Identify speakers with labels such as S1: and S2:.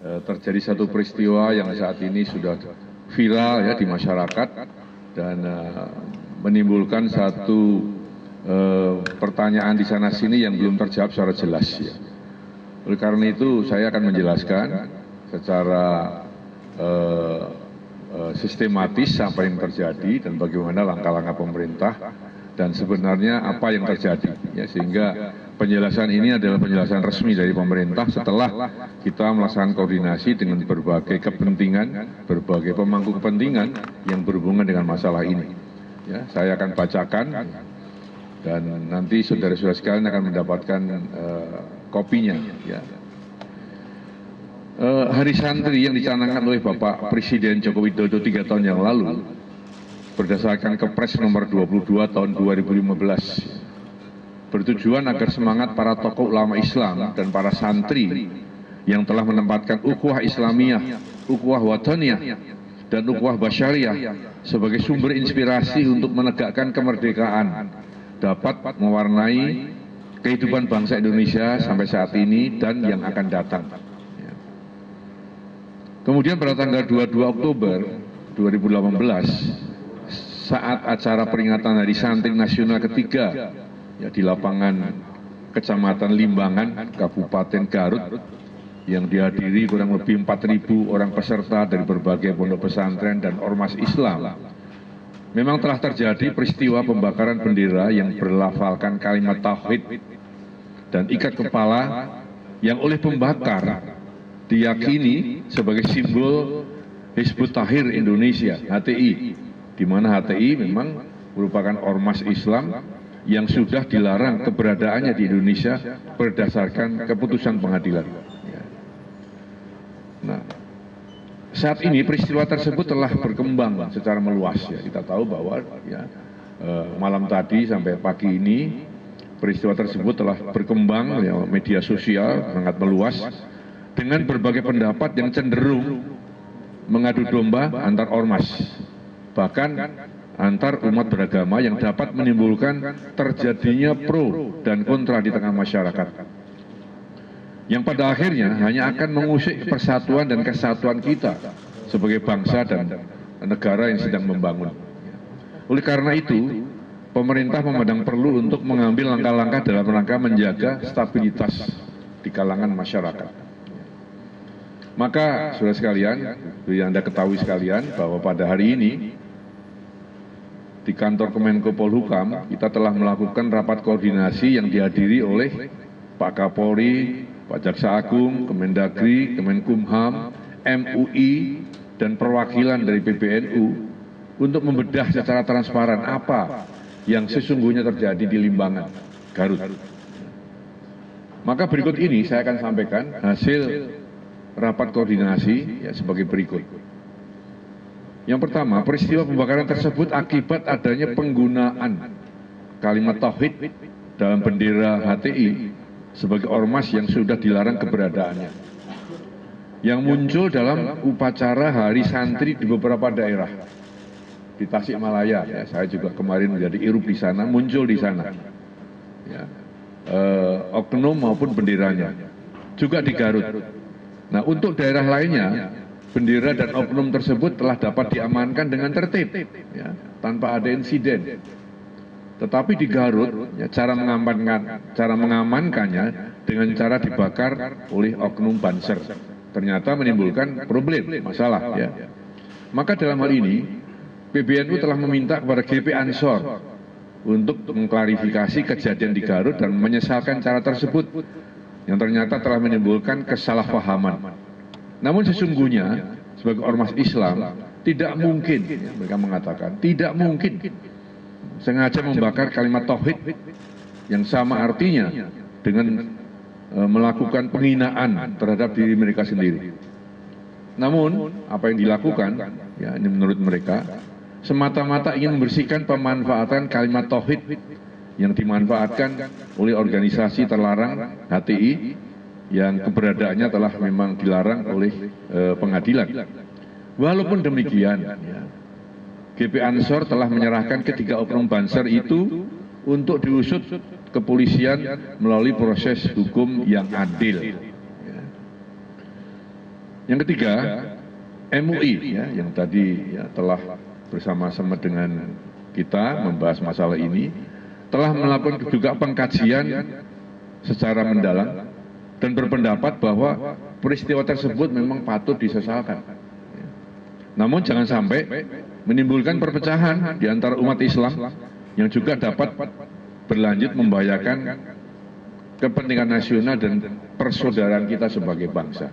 S1: terjadi satu peristiwa yang saat ini sudah viral ya di masyarakat dan menimbulkan satu pertanyaan di sana sini yang belum terjawab secara jelas ya. Oleh karena itu saya akan menjelaskan secara sistematis apa yang terjadi dan bagaimana langkah-langkah pemerintah dan sebenarnya apa yang terjadi ya, sehingga penjelasan ini adalah penjelasan resmi dari pemerintah setelah kita melaksanakan koordinasi dengan berbagai kepentingan, berbagai pemangku kepentingan yang berhubungan dengan masalah ini. Ya, saya akan bacakan dan nanti saudara-saudara sekalian akan mendapatkan kopinya. Ya. Hari Santri yang dicanangkan oleh Bapak Presiden Joko Widodo 3 tahun yang lalu berdasarkan Kepres nomor 22 tahun 2015 bertujuan agar semangat para tokoh ulama Islam dan para santri yang telah menempatkan ukhuwah Islamiyah, ukhuwah wataniyah, dan ukhuwah basyariyah sebagai sumber inspirasi untuk menegakkan kemerdekaan dapat mewarnai kehidupan bangsa Indonesia sampai saat ini dan yang akan datang. Kemudian pada tanggal 22 Oktober 2018 saat acara peringatan Hari Santri Nasional ketiga ya, di lapangan Kecamatan Limbangan, Kabupaten Garut yang dihadiri kurang lebih 4.000 orang peserta dari berbagai pondok pesantren dan ormas Islam. Memang telah terjadi peristiwa pembakaran bendera yang berlafalkan kalimat tauhid dan ikat kepala yang oleh pembakar diyakini sebagai simbol Hizbut Tahrir Indonesia, HTI, di mana HTI memang merupakan ormas Islam yang sudah dilarang keberadaannya di Indonesia berdasarkan keputusan pengadilan. Nah, saat ini peristiwa tersebut telah berkembang secara meluas ya. Kita tahu bahwa ya, malam tadi sampai pagi ini peristiwa tersebut telah berkembang ya, media sosial sangat meluas dengan berbagai pendapat yang cenderung mengadu domba antar ormas, bahkan antar umat beragama yang dapat menimbulkan terjadinya pro dan kontra di tengah masyarakat, yang pada akhirnya hanya akan mengusik persatuan dan kesatuan kita sebagai bangsa dan negara yang sedang membangun. Oleh karena itu, pemerintah memandang perlu untuk mengambil langkah-langkah dalam rangka menjaga stabilitas di kalangan masyarakat. Maka, saudara sekalian, yang Anda ketahui sekalian bahwa pada hari ini di kantor Kemenko Polhukam kita telah melakukan rapat koordinasi yang dihadiri oleh Pak Kapolri, Pak Jaksa Agung, Kemendagri, Kemenkumham, MUI, dan perwakilan dari PBNU untuk membedah secara transparan apa yang sesungguhnya terjadi di Limbangan, Garut. Maka berikut ini saya akan sampaikan hasil rapat koordinasi ya, sebagai berikut. Yang pertama, peristiwa pembakaran tersebut akibat adanya penggunaan kalimat tauhid dalam bendera HTI sebagai ormas yang sudah dilarang keberadaannya, yang muncul dalam upacara Hari Santri di beberapa daerah di Tasikmalaya. Ya, saya juga kemarin menjadi irup di sana, muncul di sana. Ya, oknum maupun benderanya, juga di Garut. Nah, untuk daerah lainnya, bendera dan oknum tersebut telah dapat diamankan dengan tertib, ya, tanpa ada insiden. Tetapi di Garut, ya, cara mengamankannya dengan cara dibakar oleh oknum Banser, ternyata menimbulkan problem, masalah. Ya. Maka dalam hal ini, PBNU telah meminta kepada GP Ansor untuk mengklarifikasi kejadian di Garut dan menyesalkan cara tersebut yang ternyata telah menimbulkan kesalahpahaman. Namun sesungguhnya sebagai ormas Islam tidak mungkin, ya, mereka mengatakan tidak mungkin sengaja membakar kalimat tauhid yang sama artinya dengan melakukan penghinaan terhadap diri mereka sendiri. Namun apa yang dilakukan, ya, ini menurut mereka semata-mata ingin membersihkan pemanfaatan kalimat tauhid yang dimanfaatkan oleh organisasi terlarang HTI yang keberadaannya telah memang dilarang oleh pengadilan. Walaupun demikian, ya, GP Ansor telah menyerahkan ketiga oknum Banser itu untuk diusut kepolisian melalui proses hukum yang adil. Ya. Yang ketiga, MUI ya, yang tadi ya, telah bersama-sama dengan kita membahas masalah ini, telah melakukan juga pengkajian secara mendalam dan berpendapat bahwa peristiwa tersebut memang patut disesalkan. Namun jangan sampai menimbulkan perpecahan di antara umat Islam yang juga dapat berlanjut membahayakan kepentingan nasional dan persaudaraan kita sebagai bangsa.